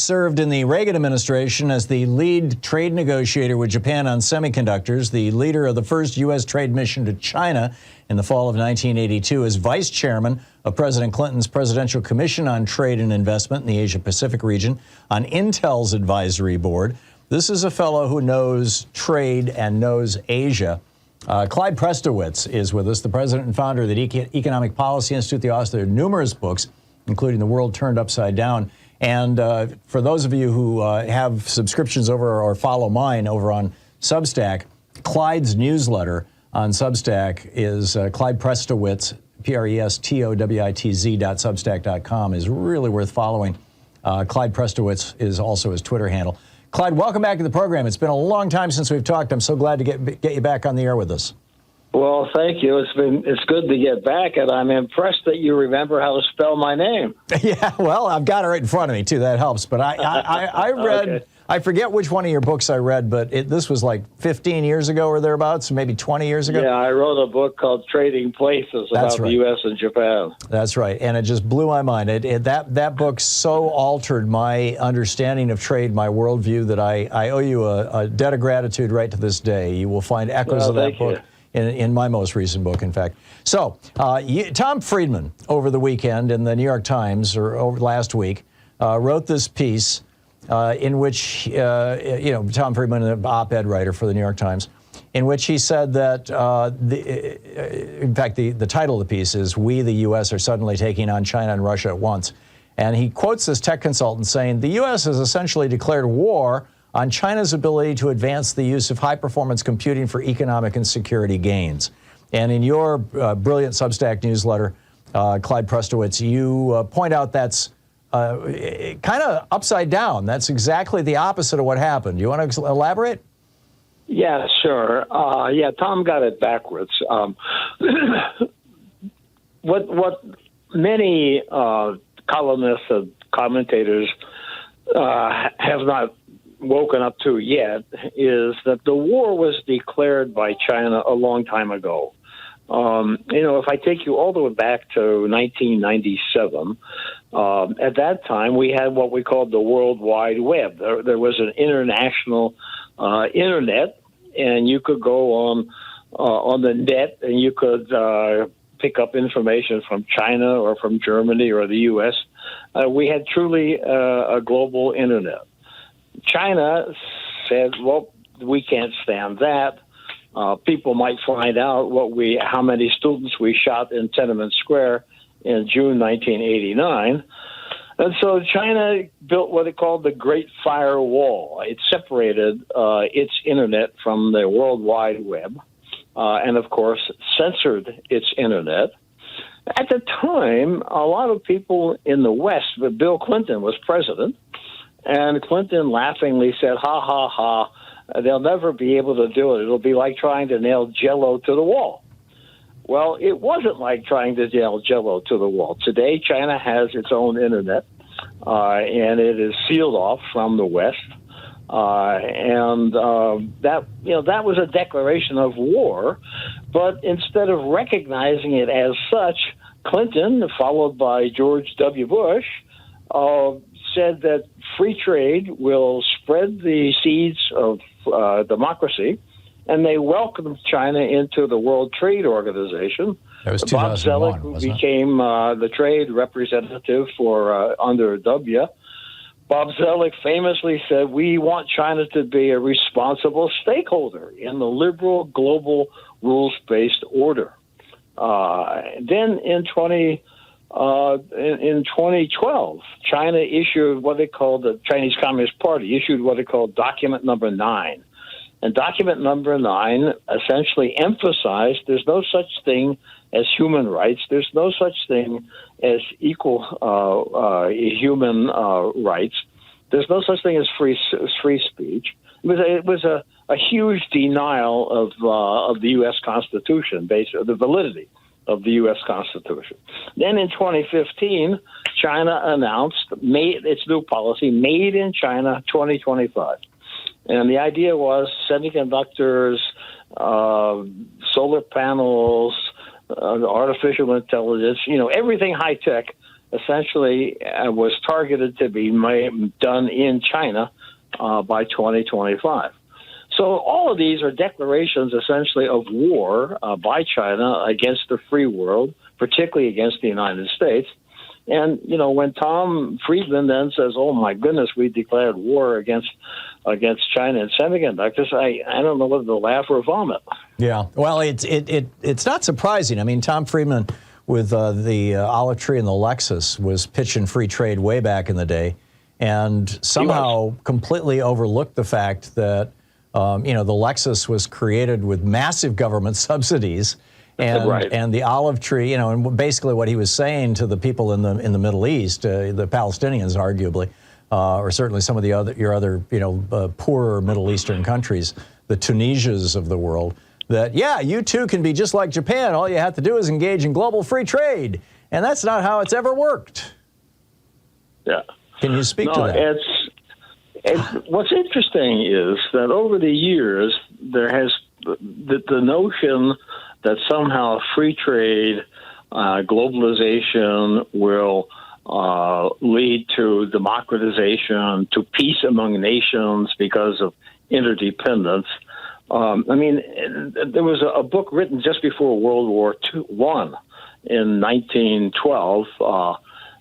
served in the Reagan administration as the lead trade negotiator with Japan on semiconductors, the leader of the first U.S. trade mission to China in the fall of 1982, as vice chairman of President Clinton's Presidential Commission on Trade and Investment in the Asia-Pacific region, on Intel's advisory board. This is a fellow who knows trade and knows Asia. Clyde Prestowitz is with us, the president and founder of the Economic Policy Institute, the author of numerous books, including The World Turned Upside Down. And for those of you who have subscriptions over or follow mine over on Substack, Clyde's newsletter on Substack is Clyde Prestowitz, Prestowitz.substack.com, is really worth following. Clyde Prestowitz is also his Twitter handle. Clyde, welcome back to the program. It's been a long time since we've talked. I'm so glad to get you back on the air with us. Well, thank you. It's good to get back, and I'm impressed that you remember how to spell my name. Yeah, well, I've got it right in front of me too. That helps. But I read. Okay. I forget which one of your books I read, but this was like 15 years ago or thereabouts, maybe 20 years ago. Yeah, I wrote a book called Trading Places about the U.S. and Japan. That's right, and it just blew my mind. That book so altered my understanding of trade, my worldview, that I owe you a debt of gratitude right to this day. You will find echoes of that book in my most recent book, in fact. So, Thom Hartmann, over the weekend in the New York Times, or over last week, wrote this piece in which, Thom Hartmann, an op-ed writer for the New York Times, in which he said that, in fact, the title of the piece is, "We, the U.S., are suddenly taking on China and Russia at once." And he quotes this tech consultant saying, "The U.S. has essentially declared war on China's ability to advance the use of high-performance computing for economic and security gains." And in your brilliant Substack newsletter, Clyde Prestowitz, you point out that's kind of upside down. That's exactly the opposite of what happened. Do you want to elaborate? Yeah, sure. Tom got it backwards. What many columnists and commentators have not woken up to yet is that the war was declared by China a long time ago. If I take you all the way back to 1997, at that time we had what we called the World Wide Web. There was an international internet, and you could go on the net, and you could pick up information from China or from Germany or the U.S. We had truly a global internet. China said, well, we can't stand that. People might find out how many students we shot in Tiananmen Square in June 1989. And so China built what it called the Great Firewall. It separated its internet from the World Wide Web, and of course censored its internet. At the time, a lot of people in the West, but Bill Clinton was president, and Clinton laughingly said, "Ha, ha, ha, they'll never be able to do it. It'll be like trying to nail Jell-O to the wall." Well, it wasn't like trying to nail Jell-O to the wall. Today, China has its own internet, and it is sealed off from the West. That was a declaration of war. But instead of recognizing it as such, Clinton, followed by George W. Bush, said that free trade will spread the seeds of democracy, and they welcomed China into the World Trade Organization. That was Bob 2001, Zoellick, who became the trade representative for under W. Bob Zoellick famously said, "We want China to be a responsible stakeholder in the liberal global rules-based order." Then in 2012, China issued what they called, the Chinese Communist Party issued what they called Document Number 9. And Document Number 9 essentially emphasized there's no such thing as human rights. There's no such thing as equal human rights. There's no such thing as free speech. It was a huge denial of the U.S. Constitution, based on the validity of the U.S. Constitution. Then in 2015, China announced its new policy, Made in China 2025. And the idea was semiconductors, solar panels, artificial intelligence, everything high tech essentially was targeted to be done in China by 2025. So all of these are declarations essentially of war by China against the free world, particularly against the United States. And, you know, when Thom Freidman then says, oh, my goodness, we declared war against China and semiconductors, I don't know whether to laugh or vomit. Yeah, well, it's not surprising. I mean, Thom Freidman with the olive tree and the Lexus was pitching free trade way back in the day, and somehow completely overlooked the fact that, you know, the Lexus was created with massive government subsidies. And the olive tree, you know, and basically what he was saying to the people in the Middle East, the Palestinians, arguably, or certainly some of your other, you know, poorer Middle Eastern countries, the Tunisias of the world, that yeah, you too can be just like Japan. All you have to do is engage in global free trade, and that's not how it's ever worked. Yeah. Can you speak to that? What's interesting is that over the years there has the notion that somehow free trade, globalization will lead to democratization, to peace among nations because of interdependence. I mean, there was a book written just before World War I in 1912.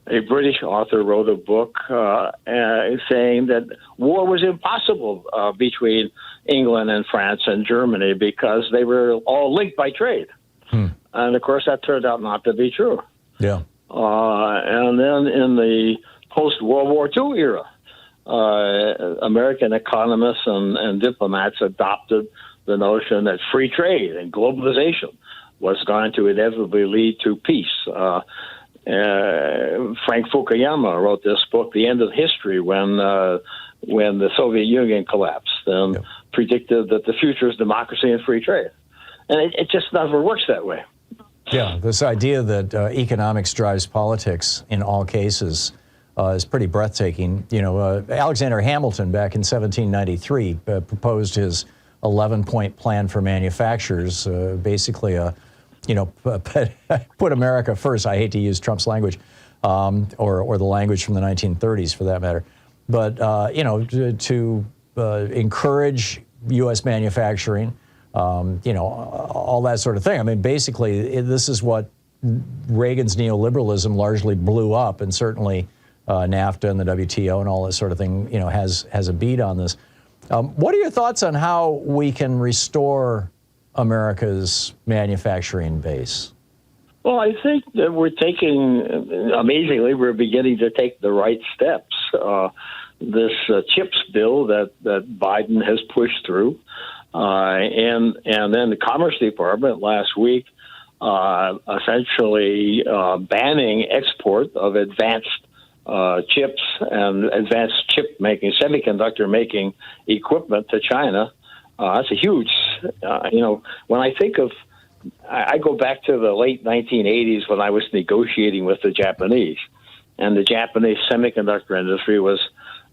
A British author wrote a book saying that war was impossible between England and France and Germany because they were all linked by trade. And, of course, that turned out not to be true. Yeah. And then in the post-World War II era, American economists and diplomats adopted the notion that free trade and globalization was going to inevitably lead to peace. Frank Fukuyama wrote this book, The End of History, when the Soviet Union collapsed, and predicted that the future is democracy and free trade. And it just never works that way. Yeah, this idea that economics drives politics in all cases is pretty breathtaking. You know, Alexander Hamilton back in 1793 proposed his 11-point plan for manufacturers, basically put America first. I hate to use Trump's language, or the language from the 1930s for that matter. But, you know, to encourage U.S. manufacturing, you know, all that sort of thing. I mean, basically, this is what Reagan's neoliberalism largely blew up, and certainly NAFTA and the WTO and all that sort of thing, you know, has a beat on this. What are your thoughts on how we can restore America's manufacturing base? Well, I think that amazingly, we're beginning to take the right steps. This CHIPS bill that Biden has pushed through, and then the Commerce Department last week essentially banning export of advanced chips and advanced chip making, semiconductor making equipment to China. That's a huge, you know, when I think of, I go back to the late 1980s when I was negotiating with the Japanese, and the Japanese semiconductor industry was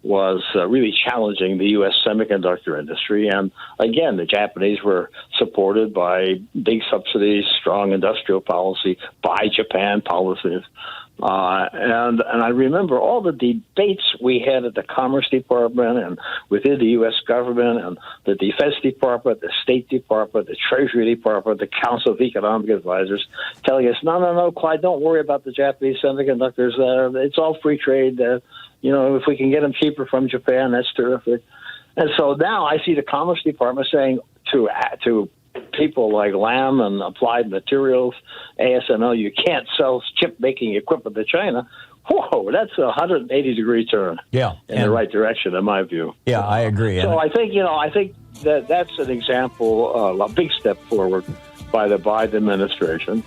really challenging the U.S. semiconductor industry. And again, the Japanese were supported by big subsidies, strong industrial policy, buy Japan policies. And I remember all the debates we had at the Commerce Department and within the U.S. government and the Defense Department, the State Department, the Treasury Department, the Council of Economic Advisors, telling us, no, Clyde, don't worry about the Japanese semiconductors. It's all free trade. You know, if we can get them cheaper from Japan, that's terrific. And so now I see the Commerce Department saying to people like Lam and Applied Materials, ASML, you can't sell chip-making equipment to China. Whoa, that's a 180-degree turn in the right direction, in my view. Yeah, I agree. So I think that that's an example, a big step forward by the Biden administration.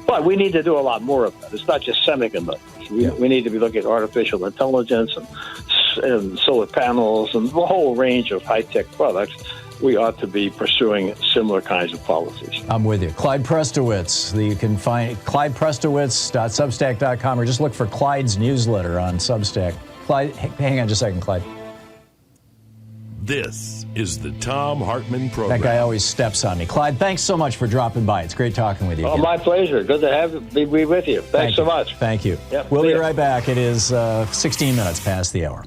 But we need to do a lot more of that. It's not just semiconductors. We need to be looking at artificial intelligence and solar panels and the whole range of high-tech products. We ought to be pursuing similar kinds of policies. I'm with you. Clyde Prestowitz. You can find ClydePrestowitz.substack.com, or just look for Clyde's newsletter on Substack. Clyde, hang on just a second, Clyde. This is the Thom Hartmann Program. That guy always steps on me. Clyde, thanks so much for dropping by. It's great talking with you. Oh, my pleasure. Good to be with you. Thanks so much. Thank you. Yep. We'll be right back. It is 16 minutes past the hour.